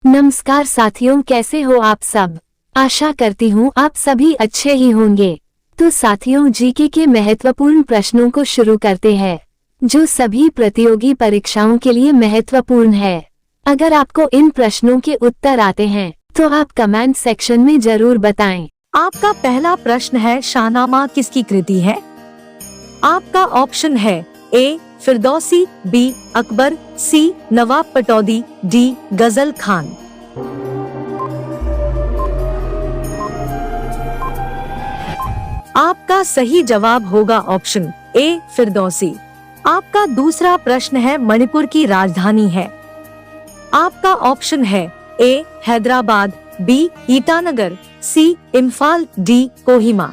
नमस्कार साथियों, कैसे हो आप सब। आशा करती हूँ आप सभी अच्छे ही होंगे। तो साथियों, जीके के महत्वपूर्ण प्रश्नों को शुरू करते हैं, जो सभी प्रतियोगी परीक्षाओं के लिए महत्वपूर्ण है। अगर आपको इन प्रश्नों के उत्तर आते हैं तो आप कमेंट सेक्शन में जरूर बताएं। आपका पहला प्रश्न है, शाहनामा किसकी कृति है? आपका ऑप्शन है ए फिरदौसी, बी अकबर, सी नवाब पटौदी, डी गजल खान। आपका सही जवाब होगा ऑप्शन ए फिरदौसी। आपका दूसरा प्रश्न है, मणिपुर की राजधानी है। आपका ऑप्शन है ए हैदराबाद, बी ईटानगर, सी इम्फाल, डी कोहिमा।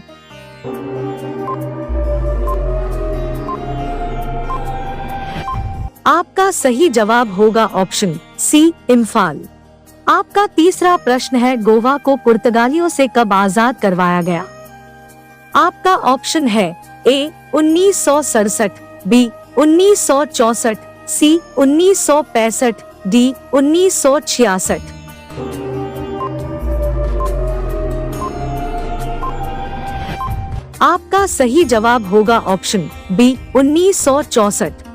आपका सही जवाब होगा ऑप्शन सी इम्फाल। आपका तीसरा प्रश्न है, गोवा को पुर्तगालियों से कब आजाद करवाया गया? आपका ऑप्शन है ए 1967, बी 1964, सी 1965, डी 1966। आपका सही जवाब होगा ऑप्शन बी 1964।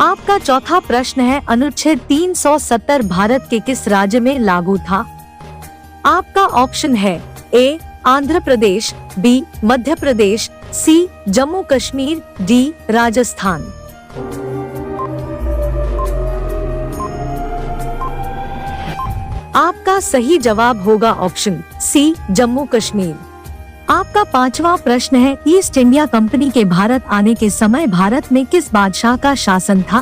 आपका चौथा प्रश्न है, अनुच्छेद 370 भारत के किस राज्य में लागू था? आपका ऑप्शन है ए आंध्र प्रदेश, बी मध्य प्रदेश, सी जम्मू कश्मीर, डी राजस्थान। आपका सही जवाब होगा ऑप्शन सी जम्मू कश्मीर। आपका पांचवा प्रश्न है, ईस्ट इंडिया कंपनी के भारत आने के समय भारत में किस बादशाह का शासन था?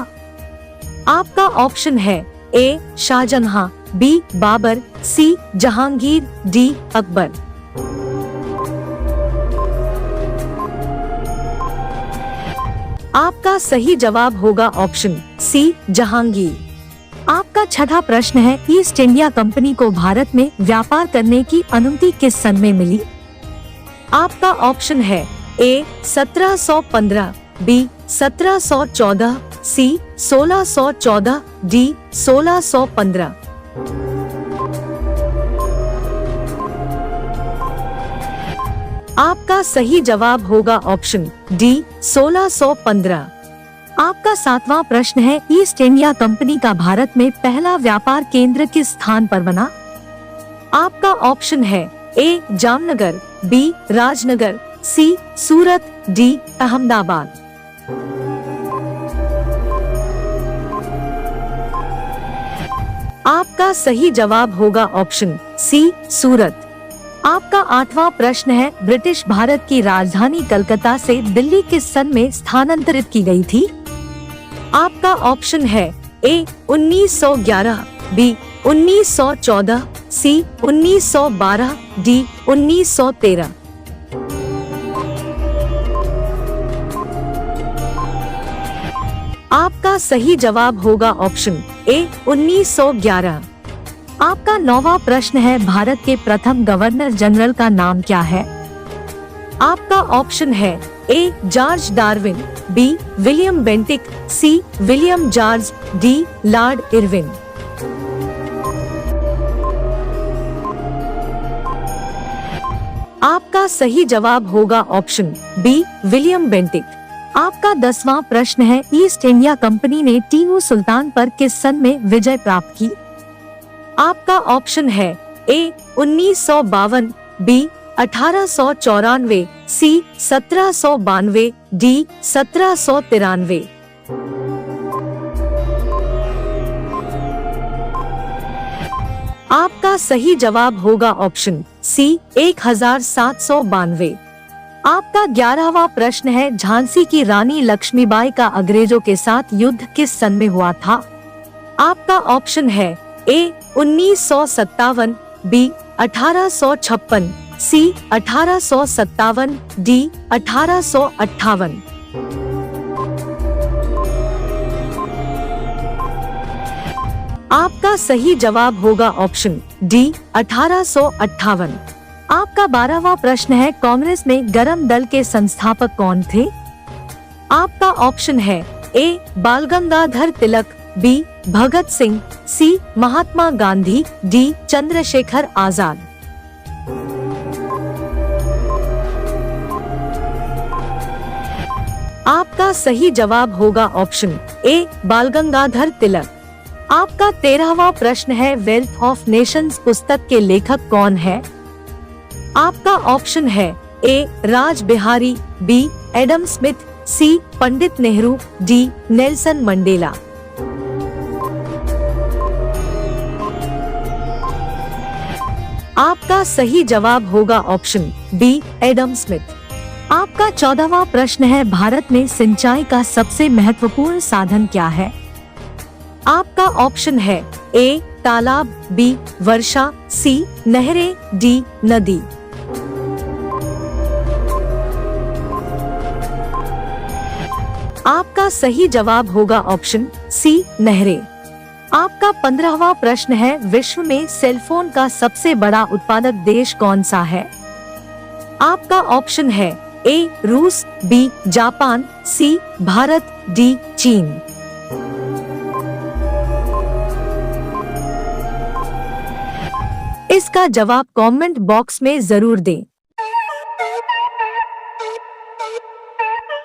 आपका ऑप्शन है ए शाहजहां, बी बाबर, सी जहांगीर, डी अकबर। आपका सही जवाब होगा ऑप्शन सी जहांगीर। आपका छठा प्रश्न है, ईस्ट इंडिया कंपनी को भारत में व्यापार करने की अनुमति किस सन में मिली? आपका ऑप्शन है ए 1715, बी 1714, सी 1614, डी 1615। आपका सही जवाब होगा ऑप्शन डी 1615। आपका सातवां प्रश्न है, ईस्ट इंडिया कंपनी का भारत में पहला व्यापार केंद्र किस स्थान पर बना? आपका ऑप्शन है ए जामनगर, बी राजनगर, सी सूरत, डी अहमदाबाद। आपका सही जवाब होगा ऑप्शन सी सूरत। आपका आठवां प्रश्न है, ब्रिटिश भारत की राजधानी कलकत्ता से दिल्ली किस सन में स्थानांतरित की गई थी? आपका ऑप्शन है ए 1911, बी 1914, सी 1912, डी 1913। आपका सही जवाब होगा ऑप्शन ए 1911। आपका नौवां प्रश्न है, भारत के प्रथम गवर्नर जनरल का नाम क्या है? आपका ऑप्शन है A George Darwin, B William Bentinck, C William George, D Lord Irwin. आपका सही जवाब होगा ऑप्शन बी विलियम बेंटिक। आपका 10वां प्रश्न है, ईस्ट इंडिया कंपनी ने टीपू सुल्तान पर किस सन में विजय प्राप्त की? आपका ऑप्शन है ए 1952, बी 1894, सी 1792, डी 1793। आपका सही जवाब होगा ऑप्शन सी 1792। आपका 11वां प्रश्न है, झांसी की रानी लक्ष्मीबाई का अंग्रेजों के साथ युद्ध किस सन में हुआ था? आपका ऑप्शन है ए 1957, बी 1856, सी 1857, डी 1858। आपका सही जवाब होगा ऑप्शन डी 1858। आपका 12वां प्रश्न है, कांग्रेस में गरम दल के संस्थापक कौन थे? आपका ऑप्शन है ए बाल गंगाधर तिलक, बी भगत सिंह, सी महात्मा गांधी, डी चंद्रशेखर आजाद। आपका सही जवाब होगा ऑप्शन ए बाल गंगाधर तिलक। आपका 13वां प्रश्न है, वेल्थ ऑफ नेशंस पुस्तक के लेखक कौन है? आपका ऑप्शन है ए राज बिहारी, बी एडम स्मिथ, सी Pandit Nehru, D Nelson Mandela. आपका सही जवाब होगा ऑप्शन बी एडम स्मिथ। आपका 14वां प्रश्न है, भारत में सिंचाई का सबसे महत्वपूर्ण साधन क्या है? आपका ऑप्शन है ए तालाब, बी वर्षा, सी नहरें, डी नदी। आपका सही जवाब होगा ऑप्शन सी नहरें। आपका 15वां प्रश्न है, विश्व में सेलफोन का सबसे बड़ा उत्पादक देश कौन सा है? आपका ऑप्शन है ए रूस, बी जापान, सी भारत, डी चीन। इसका जवाब कमेंट बॉक्स में जरूर दें।